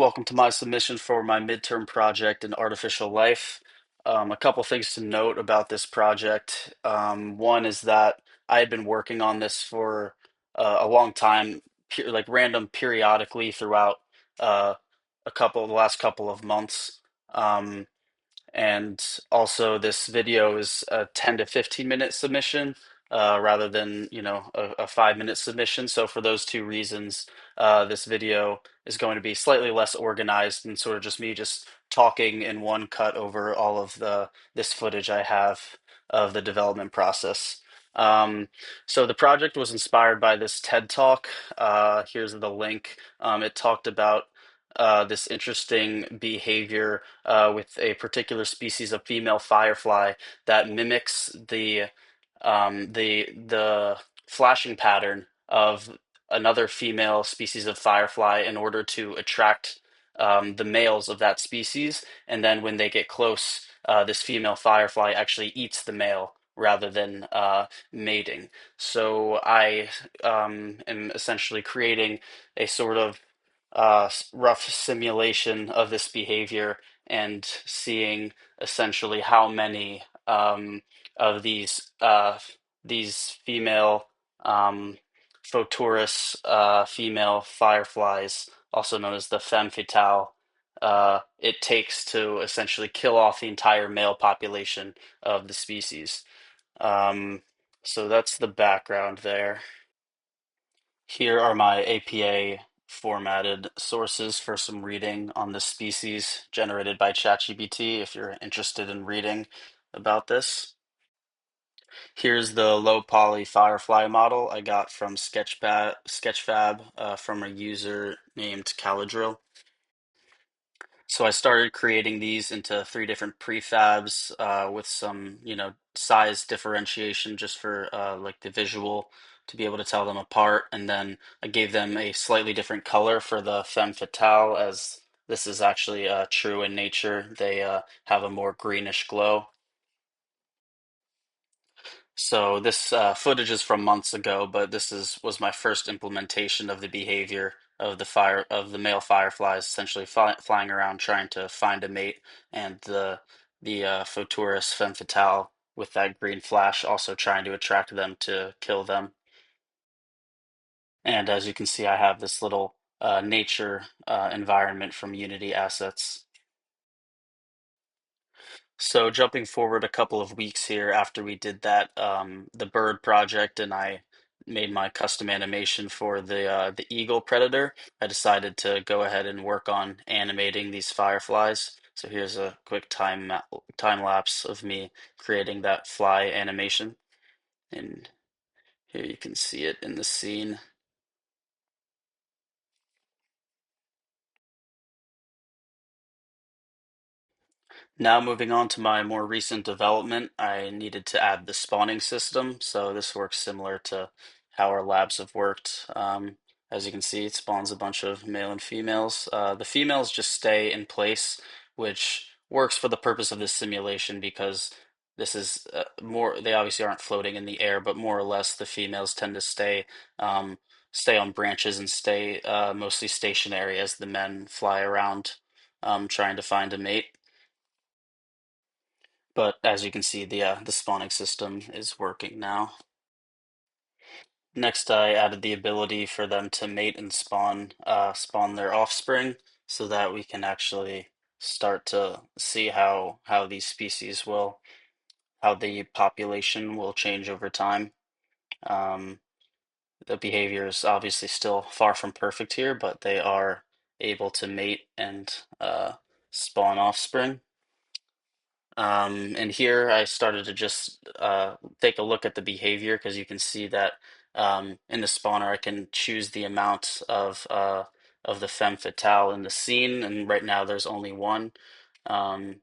Welcome to my submission for my midterm project in artificial life. A couple things to note about this project. One is that I had been working on this for a long time, like random periodically throughout uh, the last couple of months. Um, and also, this video is a 10 to 15 minute submission rather than, a 5 minute submission. So for those two reasons, this video is going to be slightly less organized and sort of just me just talking in one cut over all of this footage I have of the development process. Um, so the project was inspired by this TED Talk. Here's the link. It talked about this interesting behavior with a particular species of female firefly that mimics the flashing pattern of another female species of firefly in order to attract the males of that species. And then when they get close, this female firefly actually eats the male rather than mating. So I am essentially creating a sort of rough simulation of this behavior and seeing essentially how many of these female um, photorous female fireflies, also known as the femme fatale, it takes to essentially kill off the entire male population of the species. Um, so that's the background there. Here are my APA formatted sources for some reading on this species generated by ChatGPT if you're interested in reading about this. Here's the low poly Firefly model I got from Sketchfab from a user named Caladrill. So I started creating these into three different prefabs with some, size differentiation just for like the visual to be able to tell them apart. And then I gave them a slightly different color for the femme fatale, as this is actually true in nature. They have a more greenish glow. So this footage is from months ago, but this is was my first implementation of the behavior of the male fireflies, essentially flying around trying to find a mate, and the Photurus femme fatale with that green flash also trying to attract them to kill them. And as you can see, I have this little nature environment from Unity assets. So jumping forward a couple of weeks here after we did that, the bird project, and I made my custom animation for the eagle predator, I decided to go ahead and work on animating these fireflies. So here's a quick time lapse of me creating that fly animation, and here you can see it in the scene. Now moving on to my more recent development, I needed to add the spawning system. So this works similar to how our labs have worked. As you can see, it spawns a bunch of male and females. The females just stay in place, which works for the purpose of this simulation because this is they obviously aren't floating in the air, but more or less the females tend to stay on branches and stay mostly stationary as the men fly around trying to find a mate. But as you can see, the spawning system is working now. Next, I added the ability for them to mate and spawn their offspring, so that we can actually start to see how these species will, how the population will change over time. Um, the behavior is obviously still far from perfect here, but they are able to mate and spawn offspring. And here I started to just take a look at the behavior because you can see that in the spawner I can choose the amount of the femme fatale in the scene, and right now there's only one. Um,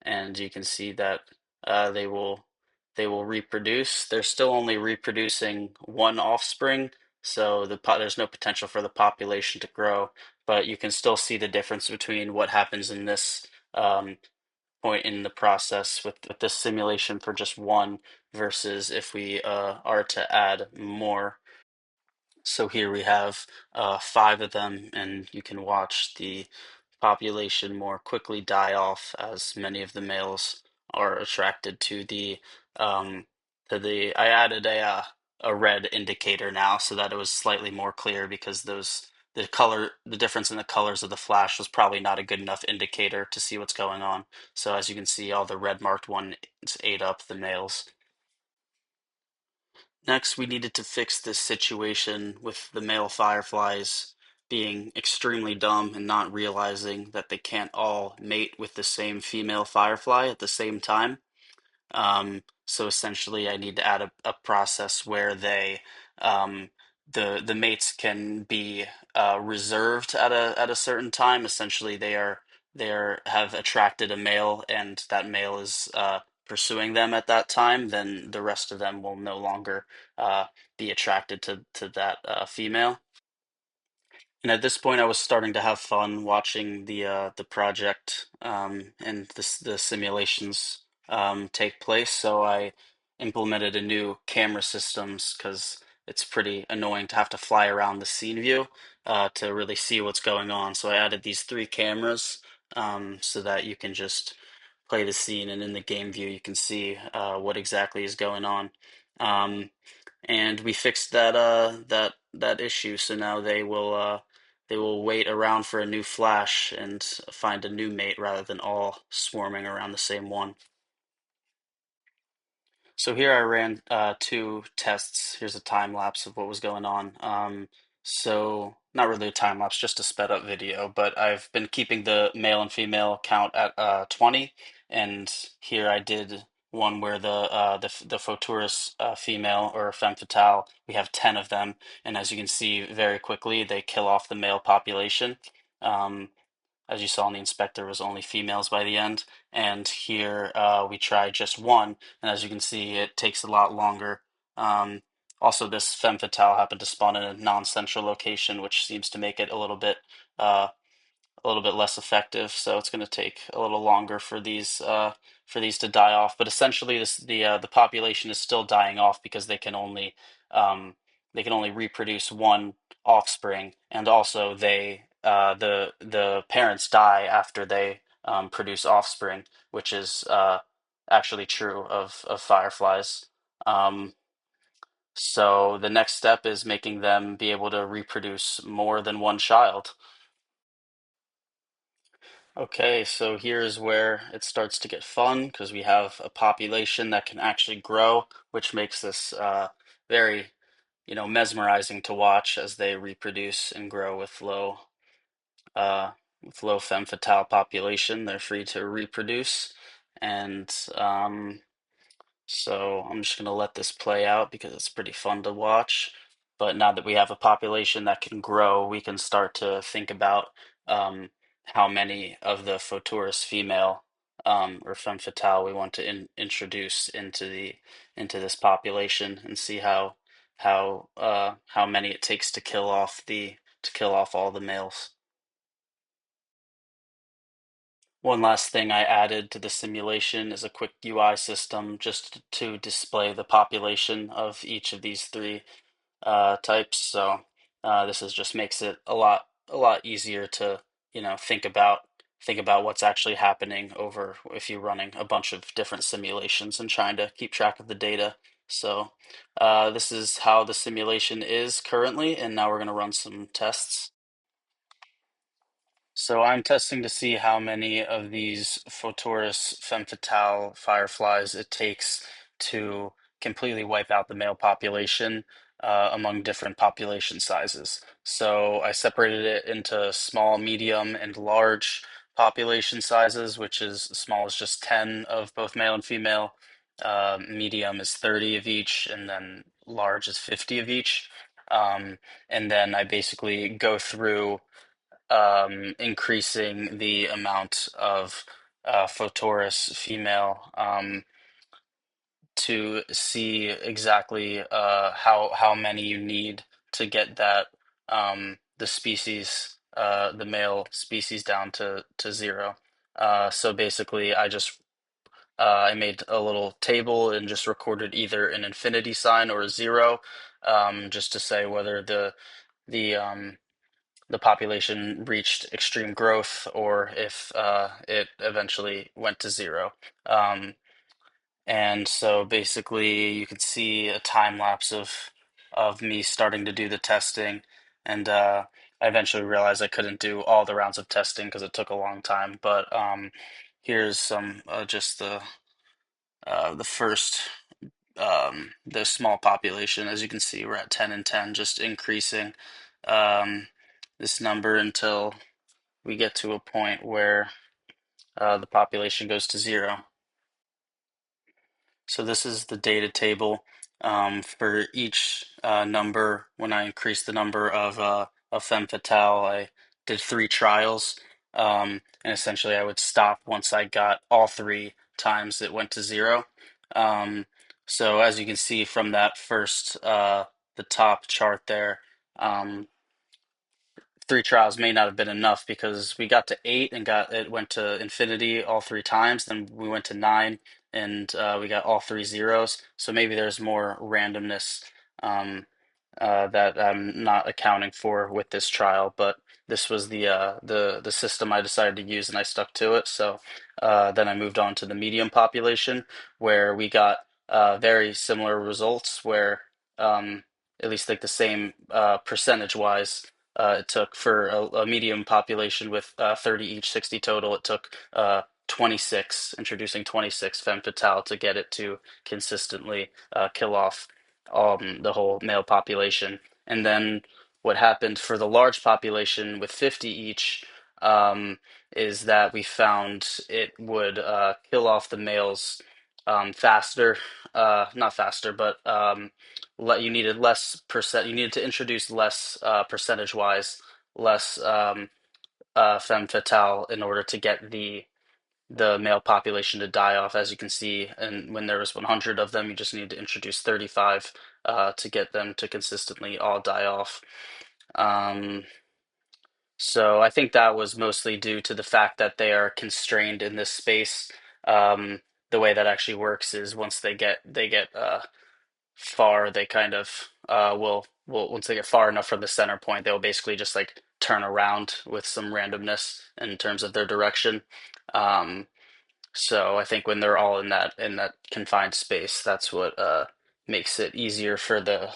and you can see that they will reproduce. They're still only reproducing one offspring, so there's no potential for the population to grow. But you can still see the difference between what happens in this point in the process with this simulation for just one versus if we are to add more. So here we have five of them, and you can watch the population more quickly die off as many of the males are attracted um, to the. I added a red indicator now so that it was slightly more clear because the difference in the colors of the flash was probably not a good enough indicator to see what's going on. So as you can see, all the red marked ones ate up the males. Next, we needed to fix this situation with the male fireflies being extremely dumb and not realizing that they can't all mate with the same female firefly at the same time. So essentially, I need to add a process where um, the mates can be reserved at a certain time. Essentially, they have attracted a male, and that male is pursuing them at that time. Then the rest of them will no longer uh, be attracted to that female. And at this point, I was starting to have fun watching the project and the simulations take place. So I implemented a new camera systems because it's pretty annoying to have to fly around the scene view to really see what's going on. So I added these three cameras so that you can just play the scene, and in the game view you can see what exactly is going on. Um, and we fixed that issue, so now they will wait around for a new flash and find a new mate rather than all swarming around the same one. So here I ran two tests. Here's a time lapse of what was going on. So not really a time lapse, just a sped up video, but I've been keeping the male and female count at 20, and here I did one where the Photurus female or femme fatale, we have 10 of them, and as you can see very quickly, they kill off the male population. Um, as you saw in the inspector, was only females by the end. And here we tried just one, and as you can see, it takes a lot longer. Um, Also, this femme fatale happened to spawn in a non-central location, which seems to make it uh, a little bit less effective. So it's going to take a little longer for these to die off. But essentially, the population is still dying off because um, they can only reproduce one offspring, and also the parents die after they produce offspring, which is actually true of fireflies. Um, so the next step is making them be able to reproduce more than one child. Okay, so here's where it starts to get fun because we have a population that can actually grow, which makes this very, mesmerizing to watch as they reproduce and grow uh, with low femme fatale population. They're free to reproduce, and so I'm just going to let this play out because it's pretty fun to watch. But now that we have a population that can grow, we can start to think about how many of the Photurus female or femme fatale we want to introduce into this population and see how many it takes to kill off all the males. One last thing I added to the simulation is a quick UI system just to display the population of each of these three types. So this is just makes it a lot easier to think about what's actually happening over if you're running a bunch of different simulations and trying to keep track of the data. So this is how the simulation is currently, and now we're going to run some tests. So I'm testing to see how many of these Photorus femme fatale fireflies it takes to completely wipe out the male population among different population sizes. So I separated it into small, medium, and large population sizes, which is small is just 10 of both male and female, medium is 30 of each, and then large is 50 of each. Um, and then I basically go through increasing the amount of Photorus female to see exactly how many you need to get the male species down to zero. So basically, I just I made a little table and just recorded either an infinity sign or a zero, just to say whether the the population reached extreme growth or if it eventually went to zero. Um, and so basically, you can see a time lapse of me starting to do the testing, and I eventually realized I couldn't do all the rounds of testing because it took a long time. But here's some just the first the small population. As you can see, we're at 10 and 10, just increasing um, this number until we get to a point where the population goes to zero. So this is the data table for each number. When I increased the number of Femme Fatale, I did 3 trials, and essentially I would stop once I got all 3 times it went to zero. Um, so as you can see from that first, the top chart there, um, 3 trials may not have been enough because we got to 8 and got it went to infinity all 3 times. Then we went to 9 and we got all 3 zeros. So maybe there's more randomness um, that I'm not accounting for with this trial. But this was the system I decided to use and I stuck to it. So then I moved on to the medium population where we got very similar results where at least like the same percentage wise it took for a medium population with 30 each, 60 total. It took 26, introducing 26 femme fatale to get it to consistently kill off the whole male population. And then what happened for the large population with 50 each um, is that we found it would kill off the males faster, not faster, but you needed less percent. You needed to introduce less percentage wise, less femme fatale in order to get the male population to die off. As you can see, and when there was 100 of them, you just needed to introduce 35 to get them to consistently all die off. Um, so I think that was mostly due to the fact that they are constrained in this space. Um, the way that actually works is once they get far, they kind of will once they get far enough from the center point, they'll basically just like turn around with some randomness in terms of their direction. Um, so I think when they're all in that confined space, that's what makes it easier for the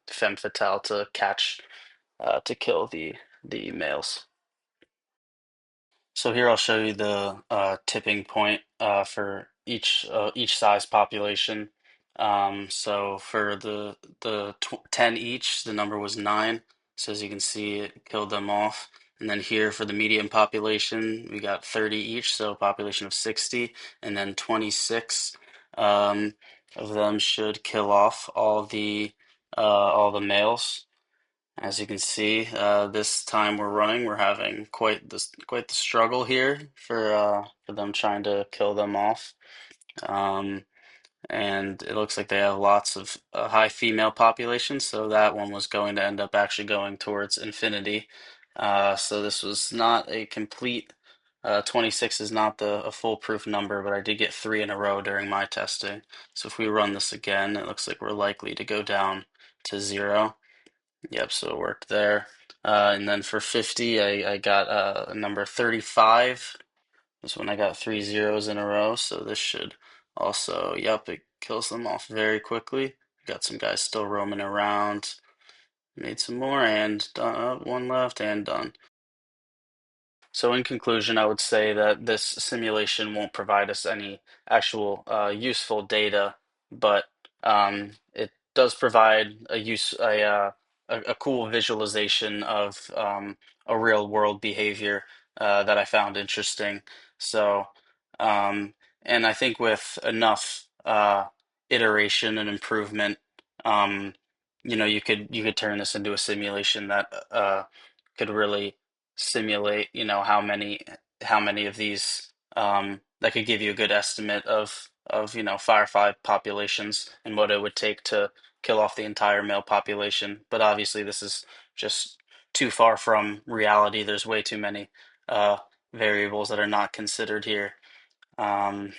femme fatale to catch to kill the males. So here I'll show you the tipping point for each size population. So for the 10 each, the number was 9. So as you can see, it killed them off. And then here for the medium population, we got 30 each, so a population of 60, and then 26 um, of them should kill off all the males. As you can see, this time we're running, we're having quite the struggle here for them trying to kill them off. Um, and it looks like they have lots of high female population, so that one was going to end up actually going towards infinity. So this was not a complete 26 is not a foolproof number, but I did get 3 in a row during my testing. So if we run this again, it looks like we're likely to go down to zero. Yep, so it worked there. And then for 50, I got a number 35. This one I got 3 zeros in a row, so this should also, yep, it kills them off very quickly. Got some guys still roaming around. Made some more and done, one left and done. So in conclusion, I would say that this simulation won't provide us any actual useful data, but it does provide a cool visualization of a real world behavior that I found interesting. So, um, and I think with enough iteration and improvement, um, you could turn this into a simulation that could really simulate, how many of these that could give you a good estimate of firefly populations and what it would take to kill off the entire male population. But obviously, this is just too far from reality. There's way too many uh, variables that are not considered here. Um,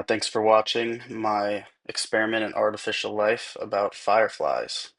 Thanks for watching my experiment in artificial life about fireflies.